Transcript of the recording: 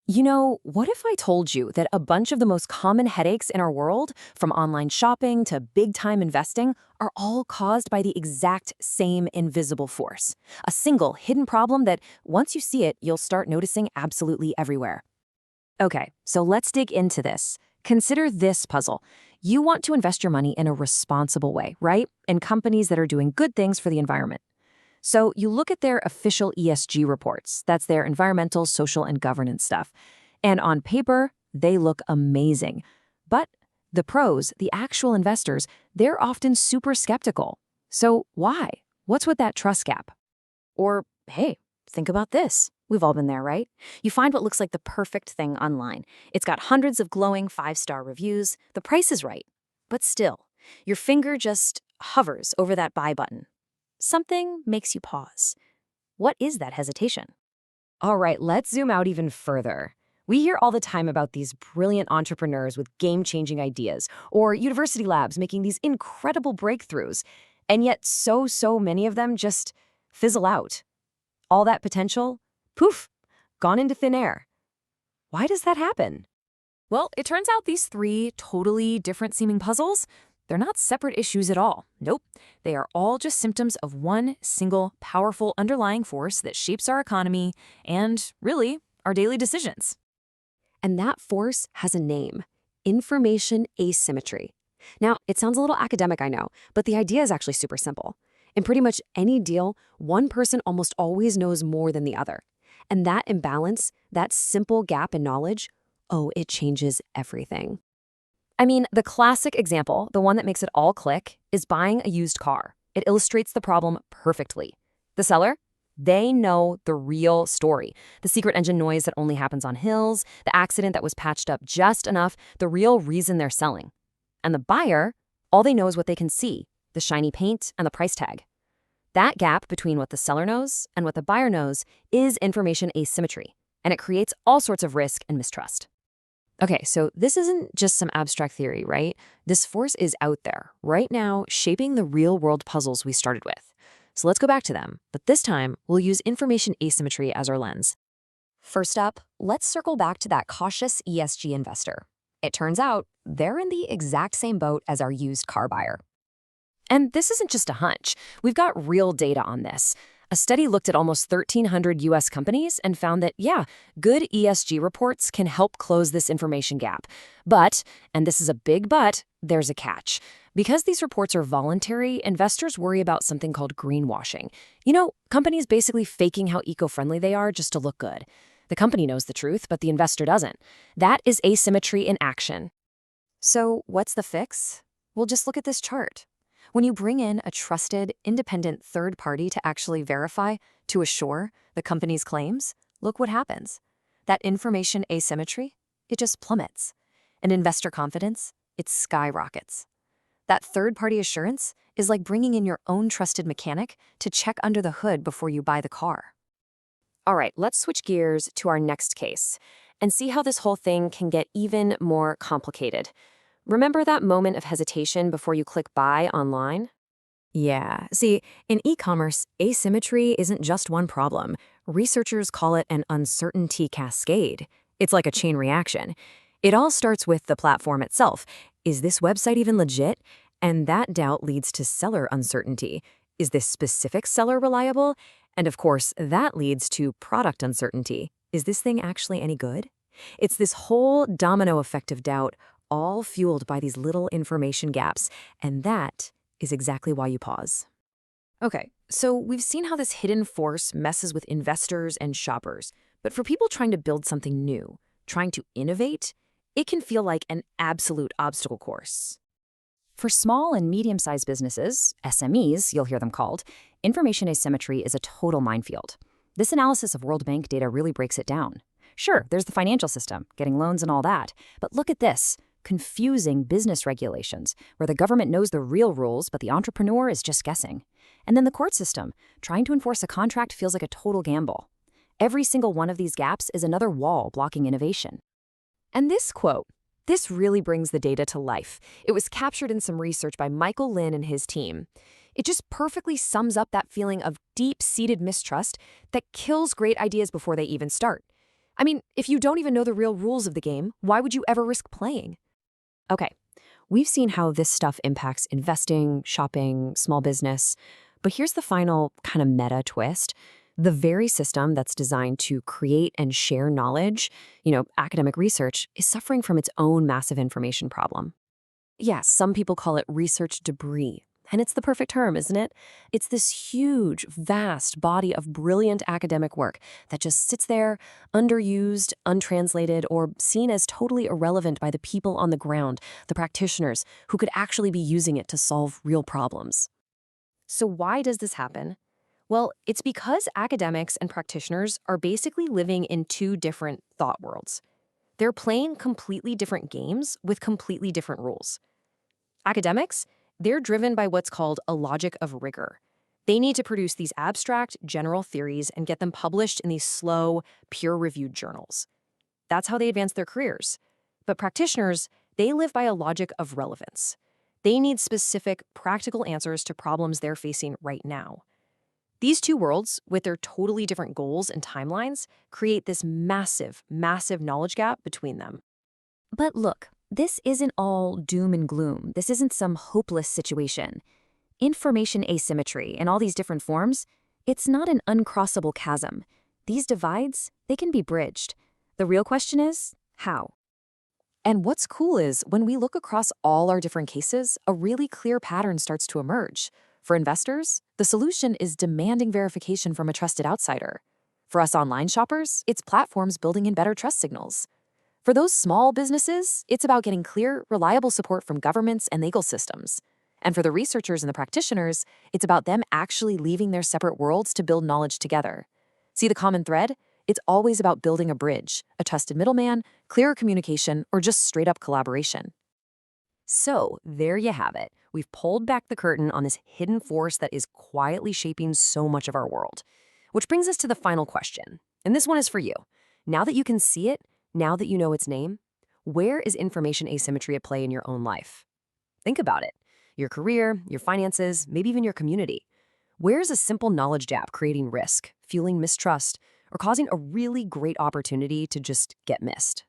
What if I told you that a bunch of the most common headaches in our world, from online shopping to big-time investing, are all caused by the exact same invisible force? A single hidden problem that, once you see it, you'll start noticing absolutely everywhere. Okay, so let's dig into this. Consider this puzzle. You want to invest your money in a responsible way, right? In companies that are doing good things for the environment. So you look at their official ESG reports. That's their environmental, social, and governance stuff. And on paper, they look amazing. But the pros, the actual investors, they're often super skeptical. So why? What's with that trust gap? Or, hey, think about this. We've all been there, right? You find what looks like the perfect thing online. It's got hundreds of glowing 5-star reviews. The price is right. But still, your finger just hovers over that buy button. Something makes you pause. What is that hesitation? All right, let's zoom out even further. We hear all the time about these brilliant entrepreneurs with game-changing ideas, or university labs making these incredible breakthroughs, and yet so many of them just fizzle out. All that potential, poof, gone into thin air. Why does that happen? Well, it turns out these three totally different seeming puzzles, they're not separate issues at all. Nope. They are all just symptoms of one single, powerful underlying force that shapes our economy and, really, our daily decisions. And that force has a name: information asymmetry. Now, it sounds a little academic, I know, but the idea is actually super simple. In pretty much any deal, one person almost always knows more than the other. And that imbalance, that simple gap in knowledge, it changes everything. I mean, the classic example, the one that makes it all click, is buying a used car. It illustrates the problem perfectly. The seller? They know the real story. The secret engine noise that only happens on hills, the accident that was patched up just enough, the real reason they're selling. And the buyer, all they know is what they can see, the shiny paint and the price tag. That gap between what the seller knows and what the buyer knows is information asymmetry, and it creates all sorts of risk and mistrust. Okay, so this isn't just some abstract theory, right? This force is out there, right now, shaping the real-world puzzles we started with. So let's go back to them, but this time, we'll use information asymmetry as our lens. First up, let's circle back to that cautious ESG investor. It turns out, they're in the exact same boat as our used car buyer. And this isn't just a hunch. We've got real data on this. A study looked at almost 1,300 U.S. companies and found that, good ESG reports can help close this information gap. But, and this is a big but, there's a catch. Because these reports are voluntary, investors worry about something called greenwashing. Companies basically faking how eco-friendly they are just to look good. The company knows the truth, but the investor doesn't. That is asymmetry in action. So what's the fix? Well, just look at this chart. When you bring in a trusted, independent third party to actually verify, to assure the company's claims, look what happens. That information asymmetry, it just plummets. And investor confidence, it skyrockets. That third-party assurance is like bringing in your own trusted mechanic to check under the hood before you buy the car. All right, let's switch gears to our next case and see how this whole thing can get even more complicated. Remember that moment of hesitation before you click buy online? Yeah, see, in e-commerce, asymmetry isn't just one problem. Researchers call it an uncertainty cascade. It's like a chain reaction. It all starts with the platform itself. Is this website even legit? And that doubt leads to seller uncertainty. Is this specific seller reliable? And of course, that leads to product uncertainty. Is this thing actually any good? It's this whole domino effect of doubt, all fueled by these little information gaps, and that is exactly why you pause. Okay, so we've seen how this hidden force messes with investors and shoppers, but for people trying to build something new, trying to innovate, it can feel like an absolute obstacle course. For small and medium-sized businesses, SMEs, you'll hear them called, information asymmetry is a total minefield. This analysis of World Bank data really breaks it down. Sure, there's the financial system, getting loans and all that, but look at this. Confusing business regulations, where the government knows the real rules, but the entrepreneur is just guessing. And then the court system, trying to enforce a contract feels like a total gamble. Every single one of these gaps is another wall blocking innovation. And this quote, this really brings the data to life. It was captured in some research by Michael Lin and his team. It just perfectly sums up that feeling of deep-seated mistrust that kills great ideas before they even start. I mean, if you don't even know the real rules of the game, why would you ever risk playing? Okay, we've seen how this stuff impacts investing, shopping, small business. But here's the final kind of meta twist. The very system that's designed to create and share knowledge, academic research, is suffering from its own massive information problem. Yes, some people call it research debris. And it's the perfect term, isn't it? It's this huge, vast body of brilliant academic work that just sits there, underused, untranslated, or seen as totally irrelevant by the people on the ground, the practitioners, who could actually be using it to solve real problems. So why does this happen? Well, it's because academics and practitioners are basically living in two different thought worlds. They're playing completely different games with completely different rules. Academics, they're driven by what's called a logic of rigor. They need to produce these abstract, general theories and get them published in these slow, peer-reviewed journals. That's how they advance their careers. But practitioners, they live by a logic of relevance. They need specific, practical answers to problems they're facing right now. These two worlds, with their totally different goals and timelines, create this massive, massive knowledge gap between them. But look, this isn't all doom and gloom. This isn't some hopeless situation. Information asymmetry in all these different forms, it's not an uncrossable chasm. These divides, they can be bridged. The real question is, how? And what's cool is when we look across all our different cases, a really clear pattern starts to emerge. For investors, the solution is demanding verification from a trusted outsider. For us online shoppers, it's platforms building in better trust signals. For those small businesses, it's about getting clear, reliable support from governments and legal systems. And for the researchers and the practitioners, it's about them actually leaving their separate worlds to build knowledge together. See the common thread? It's always about building a bridge, a trusted middleman, clearer communication, or just straight-up collaboration. So, there you have it. We've pulled back the curtain on this hidden force that is quietly shaping so much of our world. Which brings us to the final question. And this one is for you. Now that you can see it, now that you know its name, where is information asymmetry at play in your own life? Think about it. Your career, your finances, maybe even your community. Where's a simple knowledge gap creating risk, fueling mistrust, or causing a really great opportunity to just get missed?